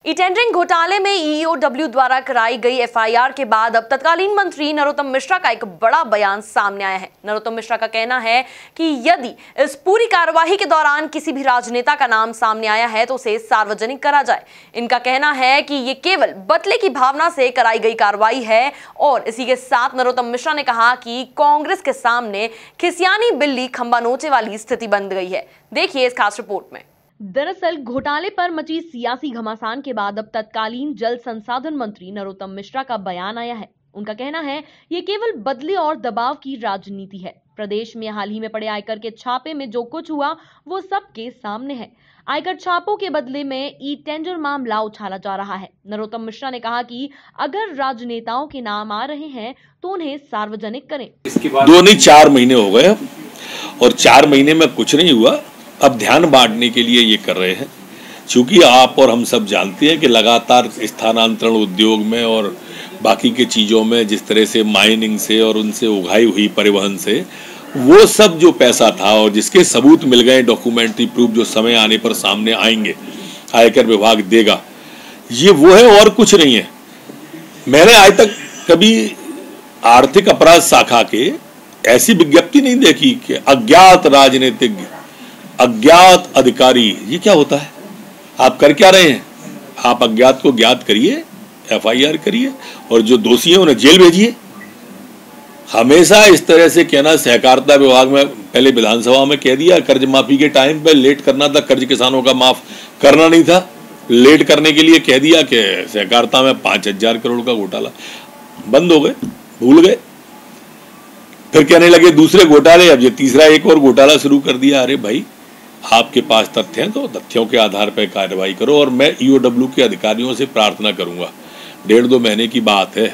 E tendering घोटाले में EOW द्वारा कराई गई एफआईआर के बाद अब तत्कालीन मंत्री नरोत्तम मिश्रा का एक बड़ा बयान सामने आया है। नरोत्तम मिश्रा का कहना है कि यदि इस पूरी कार्यवाही के दौरान किसी भी राजनेता का नाम सामने आया है तो उसे सार्वजनिक करा जाए। इनका कहना है कि ये केवल बदले की भावना से कराई गई कार्रवाई है। और इसी के साथ नरोत्तम मिश्रा ने कहा कि कांग्रेस के सामने खिसियानी बिल्ली खंबा नोचे वाली स्थिति बन गई है। देखिए इस खास रिपोर्ट में। दरअसल घोटाले पर मची सियासी घमासान के बाद अब तत्कालीन जल संसाधन मंत्री नरोत्तम मिश्रा का बयान आया है। उनका कहना है ये केवल बदले और दबाव की राजनीति है। प्रदेश में हाल ही में पड़े आयकर के छापे में जो कुछ हुआ वो सबके सामने है। आयकर छापों के बदले में ई टेंडर मामला उछाला जा रहा है। नरोत्तम मिश्रा ने कहा कि अगर राजनेताओं के नाम आ रहे हैं तो उन्हें सार्वजनिक करें। दो नहीं 4 महीने हो गए और 4 महीने में कुछ नहीं हुआ। अब ध्यान बांटने के लिए ये कर रहे हैं, क्योंकि आप और हम सब जानते हैं कि लगातार स्थानांतरण उद्योग में और बाकी के चीज़ों में जिस तरह से माइनिंग से और उनसे उगाई हुई परिवहन से वो सब जो पैसा था और जिसके सबूत मिल गए, डॉक्यूमेंट्री प्रूफ जो समय आने पर सामने आएंगे, आयकर विभाग देगा, ये वो है और कुछ नहीं है। मैंने आज तक कभी आर्थिक अपराध शाखा के ऐसी विज्ञप्ति नहीं देखी कि अज्ञात राजनीतिज्ञ, अज्ञात अधिकारी, ये क्या होता है? आप कर क्या रहे हैं? आप अज्ञात को ज्ञात करिए, एफआईआर करिए और जो दोषी हैं उन्हें जेल भेजिए। हमेशा इस तरह से कहना, सहकारिता विभाग में पहले विधानसभा में कह दिया कर्ज माफी के टाइम पे लेट करना था, कर्ज किसानों का माफ करना नहीं था, लेट करने के लिए कह दिया कि सहकारिता में 5000 करोड़ का घोटाला, बंद हो गए, भूल गए। फिर कहने लगे दूसरे घोटाले, अब ये तीसरा एक और घोटाला शुरू कर दिया। अरे भाई, आपके पास तथ्य हैं तो तथ्यों के आधार पर कार्रवाई करो। और मैं ईओडब्ल्यू के अधिकारियों से प्रार्थना करूंगा, 1.5-2 महीने की बात है,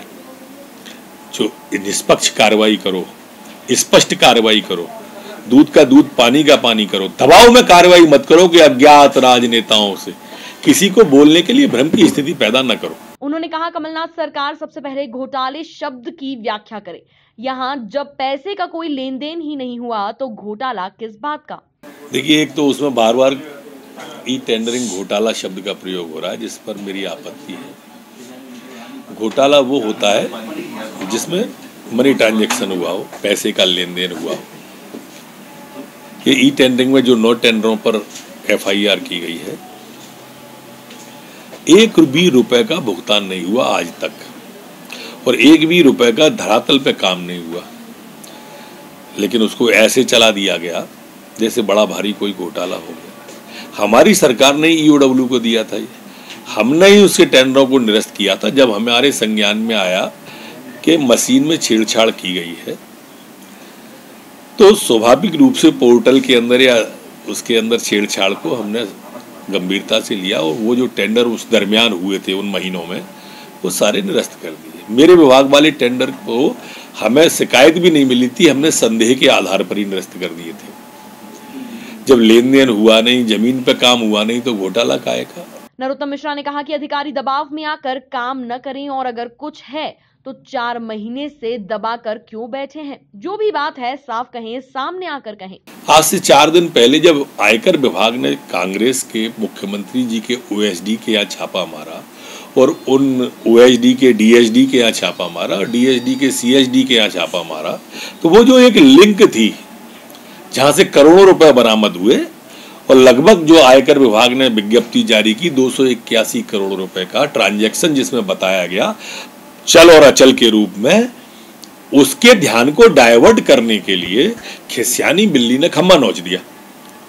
जो निष्पक्ष कार्रवाई करो, स्पष्ट कार्रवाई करो, दूध का दूध पानी का पानी करो, दबाव में कार्रवाई मत करो कि अज्ञात राजनेताओं से किसी को बोलने के लिए भ्रम की स्थिति पैदा न करो। उन्होंने कहा कमलनाथ सरकार सबसे पहले घोटाले शब्द की व्याख्या करे। यहाँ जब पैसे का कोई लेन देन ही नहीं हुआ तो घोटाला किस बात का? देखिए, एक तो उसमें बार बार ई टेंडरिंग घोटाला शब्द का प्रयोग हो रहा है, जिस पर मेरी आपत्ति है। घोटाला वो होता है जिसमें मनी ट्रांजैक्शन हुआ हो, पैसे का लेन देन हुआ हो। ये ई टेंडरिंग में जो 9 टेंडरों पर एफआईआर की गई है, 1 भी रुपए का भुगतान नहीं हुआ आज तक और 1 भी रुपए का धरातल पे काम नहीं हुआ, लेकिन उसको ऐसे चला दिया गया जैसे बड़ा भारी कोई घोटाला हो गया। हमारी सरकार ने ईओडब्ल्यू को दिया था, ये हमने ही उसके टेंडरों को निरस्त किया था। जब हमारे संज्ञान में आया कि मशीन में छेड़छाड़ की गई है तो स्वाभाविक रूप से पोर्टल के अंदर या उसके अंदर छेड़छाड़ को हमने गंभीरता से लिया और वो जो टेंडर उस दरमियान हुए थे उन महीनों में, वो सारे निरस्त कर दिए। मेरे विभाग वाले टेंडर को हमें शिकायत भी नहीं मिली थी, हमने संदेह के आधार पर ही निरस्त कर दिए थे। जब लेन देन हुआ नहीं, जमीन पे काम हुआ नहीं, तो घोटाला काहे का? नरोत्तम मिश्रा ने कहा कि अधिकारी दबाव में आकर काम न करें और अगर कुछ है तो 4 महीने से दबाकर क्यों बैठे हैं। जो भी बात है साफ कहें, सामने आकर कहें। आज से 4 दिन पहले जब आयकर विभाग ने कांग्रेस के मुख्यमंत्री जी के ओएसडी के यहाँ छापा मारा और उन ओएसडी के डीएसडी के यहाँ छापा मारा और डीएसडी के सीएसडी के यहाँ छापा मारा, तो वो जो एक लिंक थी जहां से करोड़ों रुपए बरामद हुए और लगभग जो आयकर विभाग ने विज्ञप्ति जारी की 281 करोड़ रुपए का ट्रांजैक्शन जिसमें बताया गया चल और अचल के रूप में, उसके ध्यान को डाइवर्ट करने के लिए खिसियानी बिल्ली ने खम्मा नोच दिया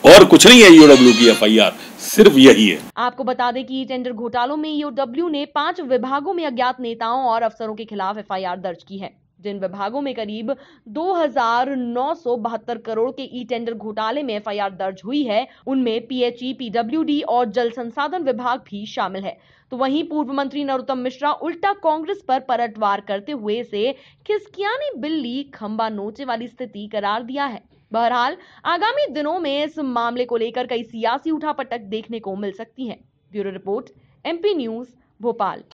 और कुछ नहीं है। ईओडब्ल्यू की एफआईआर सिर्फ यही है। आपको बता दें कि टेंडर घोटालों में ईओडब्ल्यू ने 5 विभागों में अज्ञात नेताओं और अफसरों के खिलाफ एफआईआर दर्ज की है। जिन विभागों में करीब 2972 करोड़ के ई टेंडर घोटाले में एफआईआर दर्ज हुई है, उनमें पीएचई, पीडब्ल्यूडी और जल संसाधन विभाग भी शामिल है। तो वहीं पूर्व मंत्री नरोत्तम मिश्रा उल्टा कांग्रेस पर पलटवार करते हुए इसे खिसकियानी बिल्ली खंबा नोचे वाली स्थिति करार दिया है। बहरहाल आगामी दिनों में इस मामले को लेकर कई सियासी उठापटक देखने को मिल सकती है। Bureau report, MP news, Bhopal.